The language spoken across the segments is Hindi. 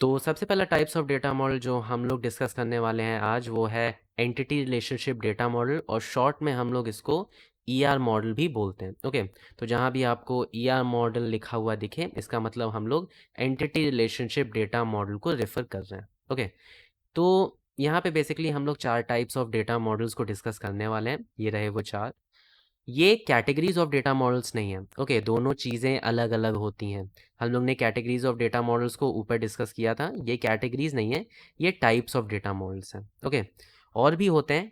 तो सबसे पहला टाइप्स ऑफ डेटा मॉडल जो हम लोग डिस्कस करने वाले हैं आज वो है एंटिटी रिलेशनशिप डेटा मॉडल और शॉर्ट में हम लोग इसको ईआर मॉडल भी बोलते हैं। ओके, तो जहाँ भी आपको ईआर मॉडल लिखा हुआ दिखे इसका मतलब हम लोग एंटिटी रिलेशनशिप डेटा मॉडल को रेफर कर रहे हैं। ओके, तो यहाँ पे बेसिकली हम लोग 4 टाइप्स ऑफ डेटा मॉडल्स को डिस्कस करने वाले हैं। ये रहे वो 4। ये कैटेगरीज ऑफ डेटा मॉडल्स नहीं है। ओके, दोनों चीज़ें अलग अलग होती हैं। हम लोग ने कैटेगरीज ऑफ डेटा मॉडल्स को ऊपर डिस्कस किया था। ये कैटेगरीज नहीं है, ये टाइप्स ऑफ डेटा मॉडल्स हैं। ओके, और भी होते हैं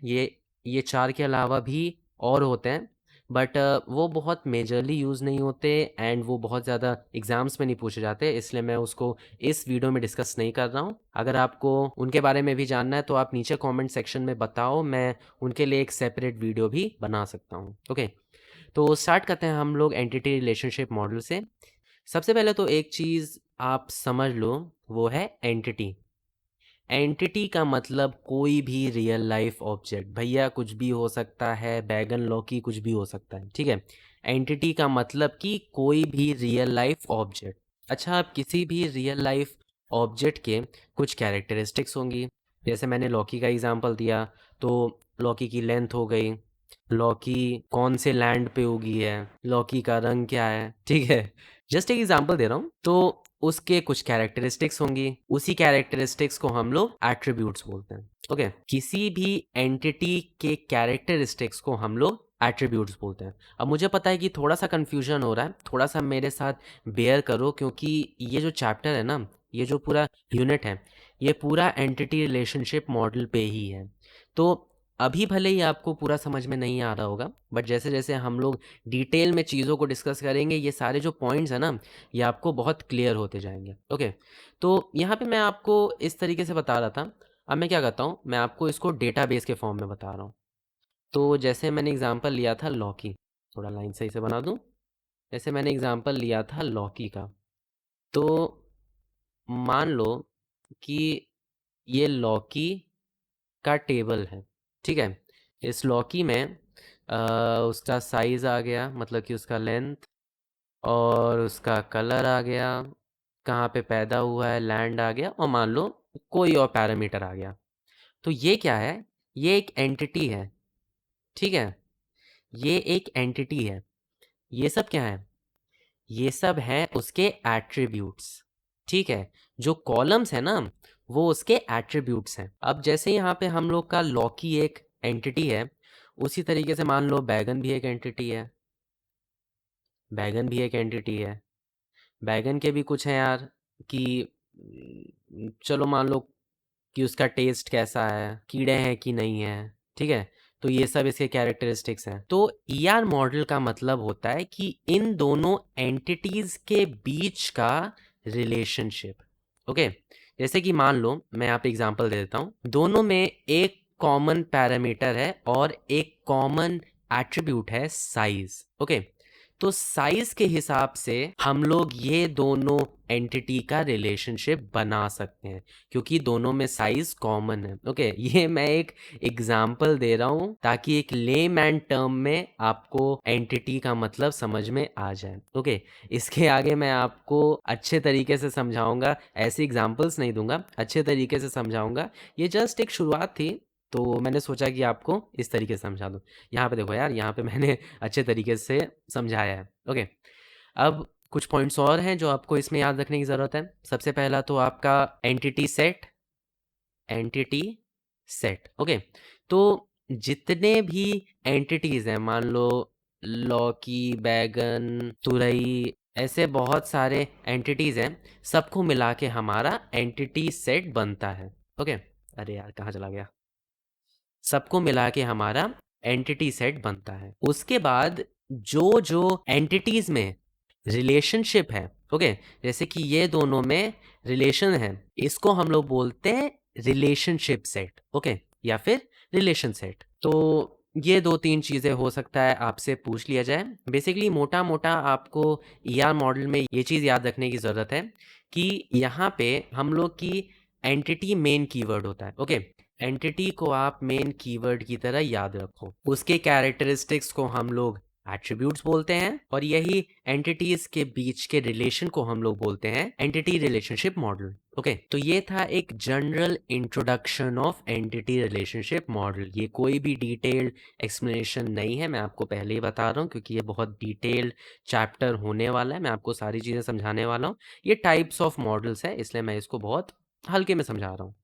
ये 4 के अलावा भी और होते हैं, बट वो बहुत मेजरली यूज़ नहीं होते एंड वो बहुत ज़्यादा एग्ज़ाम्स में नहीं पूछे जाते, इसलिए मैं उसको इस वीडियो में डिस्कस नहीं कर रहा हूँ। अगर आपको उनके बारे में भी जानना है तो आप नीचे कमेंट सेक्शन में बताओ, मैं उनके लिए एक सेपरेट वीडियो भी बना सकता हूँ। ओके, तो स्टार्ट करते हैं हम लोग एंटिटी रिलेशनशिप मॉडल से। सबसे पहले तो एक चीज़ आप समझ लो, वो है एंटिटी। एंटिटी का मतलब कोई भी रियल लाइफ ऑब्जेक्ट, भैया कुछ भी हो सकता है, बैगन लौकी कुछ भी हो सकता है, ठीक है। एंटिटी का मतलब कि कोई भी रियल लाइफ ऑब्जेक्ट। अच्छा, अब किसी भी रियल लाइफ ऑब्जेक्ट के कुछ कैरेक्टरिस्टिक्स होंगी। जैसे मैंने लौकी का एग्जांपल दिया, तो लौकी की लेंथ हो गई, लौकी कौन से लैंड पे उगी है, लौकी का रंग क्या है, ठीक है। जस्ट एक एग्जांपल दे रहा हूँ। तो उसके कुछ कैरेक्टरिस्टिक्स होंगी, उसी कैरेक्टरिस्टिक्स को हम लोग एट्रीब्यूट्स बोलते हैं। ओके, किसी भी एंटिटी के कैरेक्टरिस्टिक्स को हम लोग एट्रीब्यूट्स बोलते हैं। अब मुझे पता है कि थोड़ा सा कन्फ्यूजन हो रहा है, थोड़ा सा मेरे साथ बेयर करो, क्योंकि ये जो चैप्टर है ना, ये जो पूरा यूनिट है, ये पूरा एंटिटी रिलेशनशिप मॉडल पे ही है। तो अभी भले ही आपको पूरा समझ में नहीं आ रहा होगा, बट जैसे जैसे हम लोग डिटेल में चीज़ों को डिस्कस करेंगे, ये सारे जो पॉइंट्स हैं ना, ये आपको बहुत क्लियर होते जाएंगे। ओके, तो यहाँ पे मैं आपको इस तरीके से बता रहा था। अब मैं क्या करता हूँ, मैं आपको इसको डेटाबेस के फॉर्म में बता रहा हूँ। तो जैसे मैंने एग्जांपल लिया था लौकी, थोड़ा लाइन सही से बना दूँ। जैसे मैंने एग्जांपल लिया था लौकी का, तो मान लो कि ये लौकी का टेबल है, ठीक है। इस लौकी में उसका साइज़ आ गया, मतलब कि उसका लेंथ, और उसका कलर आ गया, कहाँ पे पैदा हुआ है, लैंड आ गया, और मान लो कोई और पैरामीटर आ गया। तो ये क्या है, ये एक एंटिटी है, ठीक है। ये एक एंटिटी है। ये सब क्या है, ये सब है उसके एट्रीब्यूट्स, ठीक है। जो कॉलम्स है ना, वो उसके एट्रीब्यूट्स हैं। अब जैसे यहाँ पे हम लोग का लौकी एक एंटिटी है, उसी तरीके से मान लो बैगन भी एक एंटिटी है, बैगन भी एक एंटिटी है। बैगन के भी कुछ हैं यार, कि चलो मान लो कि उसका टेस्ट कैसा है, कीड़े हैं कि नहीं है, ठीक है। तो ये सब इसके कैरेक्टरिस्टिक्स हैं। तो ईआर मॉडल का मतलब होता है कि इन दोनों एंटिटीज के बीच का रिलेशनशिप। ओके, जैसे कि मान लो मैं यहाँ पे एग्जांपल दे देता हूँ, दोनों में एक कॉमन पैरामीटर है और एक कॉमन एट्रीब्यूट है साइज। ओके, तो साइज के हिसाब से हम लोग ये दोनों एंटिटी का रिलेशनशिप बना सकते हैं, क्योंकि दोनों में साइज कॉमन है। ओके, ये मैं एक एग्जांपल दे रहा हूँ ताकि एक लेमैन टर्म में आपको एंटिटी का मतलब समझ में आ जाए। ओके, इसके आगे मैं आपको अच्छे तरीके से समझाऊंगा, ऐसे एग्जांपल्स नहीं दूंगा, अच्छे तरीके से समझाऊंगा। ये जस्ट एक शुरुआत थी, तो मैंने सोचा कि आपको इस तरीके से समझा दूँ। यहाँ पे देखो यार, यहाँ पे मैंने अच्छे तरीके से समझाया है। ओके, अब कुछ पॉइंट्स और हैं जो आपको इसमें याद रखने की ज़रूरत है। सबसे पहला तो आपका entity set, entity set. Okay, तो जितने भी एंटिटीज़ हैं, मान लो लौकी, बैगन, तुरई, ऐसे बहुत सारे एंटिटीज़ हैं, सबको मिला के हमारा एंटिटी सेट बनता है। ओके, अरे यार कहाँ चला गया, सबको मिला के हमारा एंटिटी सेट बनता है। उसके बाद जो जो एंटिटीज में रिलेशनशिप है, ओके, जैसे कि ये दोनों में रिलेशन है, इसको हम लोग बोलते हैं रिलेशनशिप सेट। ओके, या फिर रिलेशन सेट। तो ये 2-3 चीज़ें हो सकता है आपसे पूछ लिया जाए। बेसिकली मोटा मोटा आपको ईआर मॉडल में ये चीज़ याद रखने की ज़रूरत है कि यहाँ पे हम लोग की एंटिटी मेन कीवर्ड होता है। ओके, एंटिटी को आप मेन कीवर्ड की तरह याद रखो, उसके कैरेक्टरिस्टिक्स को हम लोग एट्रीब्यूट्स बोलते हैं, और यही एंटिटीज के बीच के रिलेशन को हम लोग बोलते हैं एंटिटी रिलेशनशिप मॉडल। ओके, तो ये था एक general introduction of entity relationship model. ये कोई भी डिटेल्ड एक्सप्लेनेशन नहीं है, मैं आपको पहले ही बता रहा हूँ, क्योंकि ये बहुत डिटेल्ड चैप्टर होने वाला है, मैं आपको सारी चीज़ें समझाने वाला हूँ। ये टाइप्स ऑफ मॉडल्स है, इसलिए मैं इसको बहुत हल्के में समझा रहा हूँ।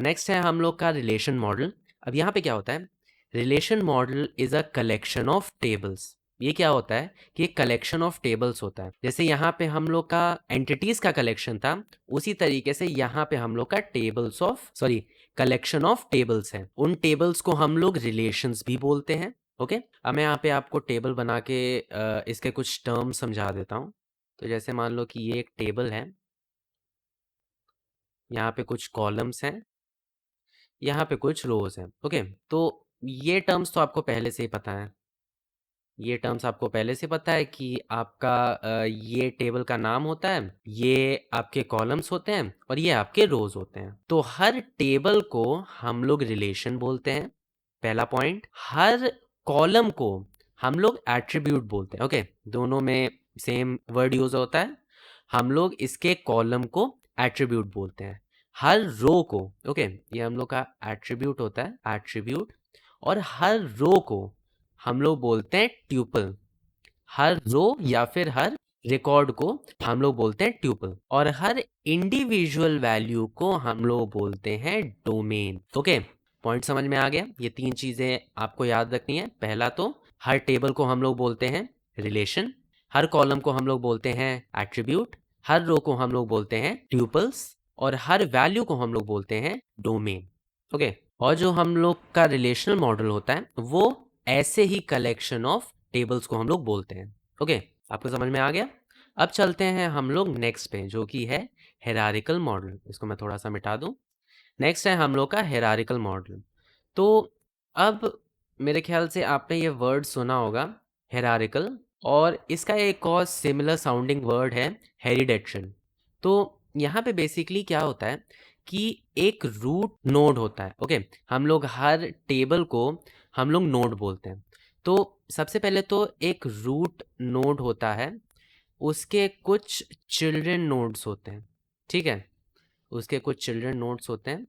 नेक्स्ट है हम लोग का रिलेशन मॉडल। अब यहाँ पे क्या होता है, relation model is a collection of tables. ये क्या होता है कि एक कलेक्शन ऑफ टेबल्स होता है। जैसे यहाँ पे हम लोग का एंटिटीज का कलेक्शन था, उसी तरीके से यहाँ पे हम लोग का tables of collection of tables है। उन टेबल्स को हम लोग रिलेशंस भी बोलते हैं। ओके, अब मैं यहाँ पे आपको टेबल बना के इसके कुछ टर्म समझा देता हूँ। तो जैसे मान लो कि ये एक टेबल है, यहाँ पे कुछ कॉलम्स हैं, यहाँ पे कुछ रोज हैं। ओके, तो ये टर्म्स तो आपको पहले से ही पता है, ये टर्म्स आपको पहले से पता है कि आपका ये टेबल का नाम होता है, ये आपके कॉलम्स होते हैं, और ये आपके रोज होते हैं। तो हर टेबल को हम लोग रिलेशन बोलते हैं, पहला पॉइंट। हर कॉलम को हम लोग एट्रीब्यूट बोलते हैं। ओके, दोनों में सेम वर्ड यूज होता है। हम लोग इसके कॉलम को एट्रीब्यूट बोलते हैं। हर रो को, ओके, ये हम लोग का एट्रीब्यूट होता है, एट्रीब्यूट। और हर रो को हम लोग बोलते हैं ट्यूपल। हर रो या फिर हर रिकॉर्ड को हम लोग बोलते हैं ट्यूपल, और हर इंडिविजुअल वैल्यू को हम लोग बोलते हैं डोमेन। ओके, पॉइंट समझ में आ गया। ये तीन चीजें आपको याद रखनी है। पहला तो हर टेबल को हम लोग बोलते हैं रिलेशन, हर कॉलम को हम लोग बोलते हैं एट्रीब्यूट, हर रो को हम लोग बोलते हैं ट्यूपल्स, और हर वैल्यू को हम लोग बोलते हैं डोमेन। ओके, और जो हम लोग का रिलेशनल मॉडल होता है वो ऐसे ही कलेक्शन ऑफ टेबल्स को हम लोग बोलते हैं। ओके, आपको समझ में आ गया। अब चलते हैं हम लोग नेक्स्ट पे, जो कि है हेरारिकल मॉडल। इसको मैं थोड़ा सा मिटा दूं। नेक्स्ट है हम लोग का हेरारिकल मॉडल। तो अब मेरे ख्याल से आपने ये वर्ड सुना होगा, हेरारिकल, और इसका एक और सिमिलर साउंडिंग वर्ड है हेरिडेक्शन। तो यहाँ पे बेसिकली क्या होता है कि एक रूट नोड होता है। ओके, हम लोग हर टेबल को हम लोग नोड बोलते हैं। तो सबसे पहले तो एक रूट नोड होता है, उसके कुछ चिल्ड्रन नोड्स होते हैं, ठीक है, उसके कुछ चिल्ड्रन नोड्स होते हैं।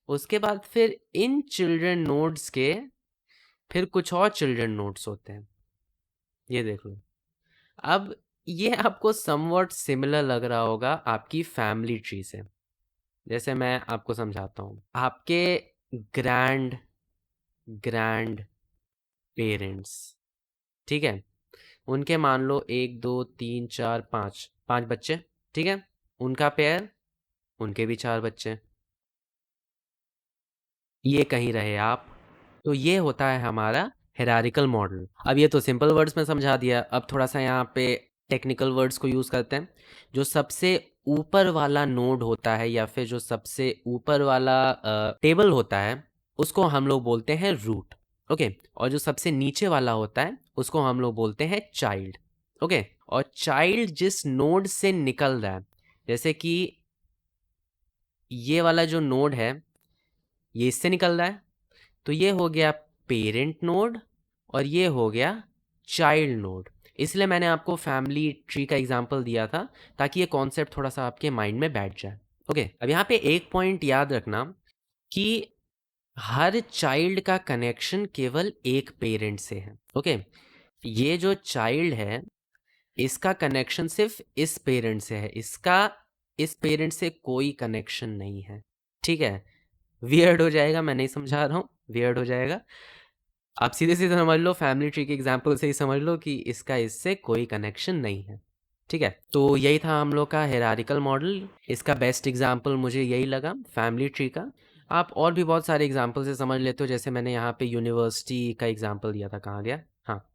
उसके बाद फिर इन चिल्ड्रन नोड्स के फिर कुछ और चिल्ड्रन नोड्स होते हैं। ये देख लो। अब ये आपको समवॉट सिमिलर लग रहा होगा आपकी फैमिली ट्री से। जैसे मैं आपको समझाता हूँ, आपके ग्रैंड ग्रैंड पेरेंट्स, ठीक है, उनके मान लो 1 2 3 4 5 बच्चे, ठीक है, उनका पेयर, उनके भी 4 बच्चे, ये कहीं रहे आप। तो ये होता है हमारा हेरारिकल मॉडल। अब ये तो सिंपल वर्ड्स में समझा दिया, अब थोड़ा सा यहाँ पे टेक्निकल वर्ड्स को यूज़ करते हैं। जो सबसे ऊपर वाला नोड होता है या फिर जो सबसे ऊपर वाला टेबल होता है उसको हम लोग बोलते हैं रूट। ओके, और जो सबसे नीचे वाला होता है उसको हम लोग बोलते हैं चाइल्ड। ओके, और चाइल्ड जिस नोड से निकल रहा है, जैसे कि ये वाला जो नोड है ये इससे निकल रहा है, तो ये हो गया पेरेंट नोड और ये हो गया चाइल्ड नोड। इसलिए मैंने आपको फैमिली ट्री का एग्जांपल दिया था ताकि ये कॉन्सेप्ट थोड़ा सा आपके माइंड में बैठ जाए। ओके, अब यहाँ पे एक पॉइंट याद रखना कि हर चाइल्ड का कनेक्शन केवल एक पेरेंट से है। ओके, ये जो चाइल्ड है इसका कनेक्शन सिर्फ इस पेरेंट से है, इसका इस पेरेंट से कोई कनेक्शन नहीं है। ठीक है, वियर्ड हो जाएगा, मैं नहीं समझा रहा हूँ, वियर्ड हो जाएगा। आप सीधे सीधे समझ लो, फैमिली ट्री के एग्जाम्पल से ही समझ लो कि इसका इससे कोई कनेक्शन नहीं है। ठीक है, तो यही था हम लोग का हेरारिकल मॉडल। इसका बेस्ट एग्जाम्पल मुझे यही लगा, फैमिली ट्री का। आप और भी बहुत सारे एग्जाम्पल से समझ लेते हो, जैसे मैंने यहाँ पे यूनिवर्सिटी का एग्जाम्पल दिया था, कहाँ गया, हाँ,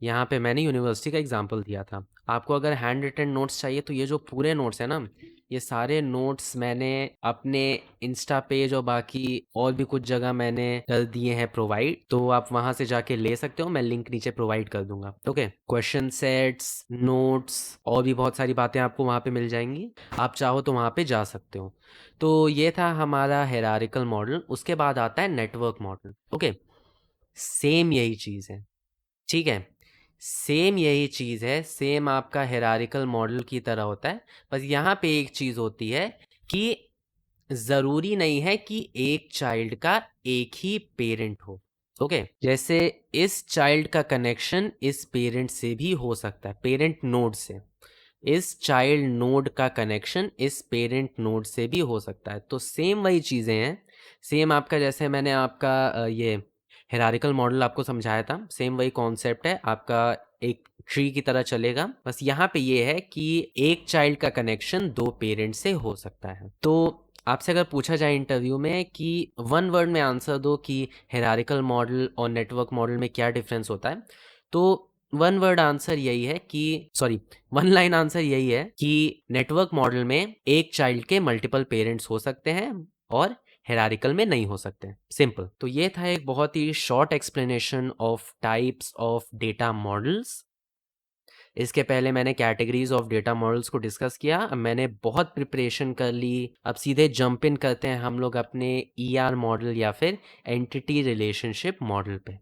यहाँ पे मैंने यूनिवर्सिटी का एग्जाम्पल दिया था। आपको अगर हैंड रिटन नोट्स चाहिए तो ये जो पूरे नोट्स हैं ना, ये सारे नोट्स मैंने अपने इंस्टा पेज और बाकी और भी कुछ जगह मैंने कर दिए हैं प्रोवाइड, तो आप वहाँ से जाके ले सकते हो, मैं लिंक नीचे प्रोवाइड कर दूंगा। ओके, क्वेश्चन सेट्स, नोट्स और भी बहुत सारी बातें आपको वहाँ पे मिल जाएंगी, आप चाहो तो वहाँ पे जा सकते हो। तो ये था हमारा हेरारिकल मॉडल। उसके बाद आता है नेटवर्क मॉडल। ओके, सेम यही चीज़ है, ठीक है? सेम यही चीज़ है, सेम आपका हायरार्किकल मॉडल की तरह होता है, बस यहाँ पे एक चीज़ होती है कि ज़रूरी नहीं है कि एक चाइल्ड का एक ही पेरेंट हो, ओके? जैसे इस चाइल्ड का कनेक्शन इस पेरेंट से भी हो सकता है, पेरेंट नोड से। इस चाइल्ड नोड का कनेक्शन इस पेरेंट नोड से भी हो सकता है। तो सेम वही चीज़ें हैं, सेम आपका जैसे मैंने आपका ये हायरार्किकल मॉडल आपको समझाया था, सेम वही कॉन्सेप्ट है, आपका एक ट्री की तरह चलेगा। बस यहाँ पे ये है कि एक चाइल्ड का कनेक्शन 2 पेरेंट से हो सकता है। तो आपसे अगर पूछा जाए इंटरव्यू में कि वन वर्ड में आंसर दो कि हायरार्किकल मॉडल और नेटवर्क मॉडल में क्या डिफरेंस होता है, तो वन वर्ड आंसर यही है कि सॉरी वन लाइन आंसर यही है कि नेटवर्क मॉडल में एक चाइल्ड के मल्टीपल पेरेंट्स हो सकते हैं और हायरार्किकल में नहीं हो सकते। सिंपल। तो ये था एक बहुत ही short explanation of types of data models. इसके पहले मैंने कैटेगरीज ऑफ डेटा मॉडल्स को डिस्कस किया। अब मैंने बहुत प्रिपरेशन कर ली, अब सीधे जंप इन करते हैं हम लोग अपने ईआर मॉडल या फिर एंटिटी रिलेशनशिप मॉडल पे।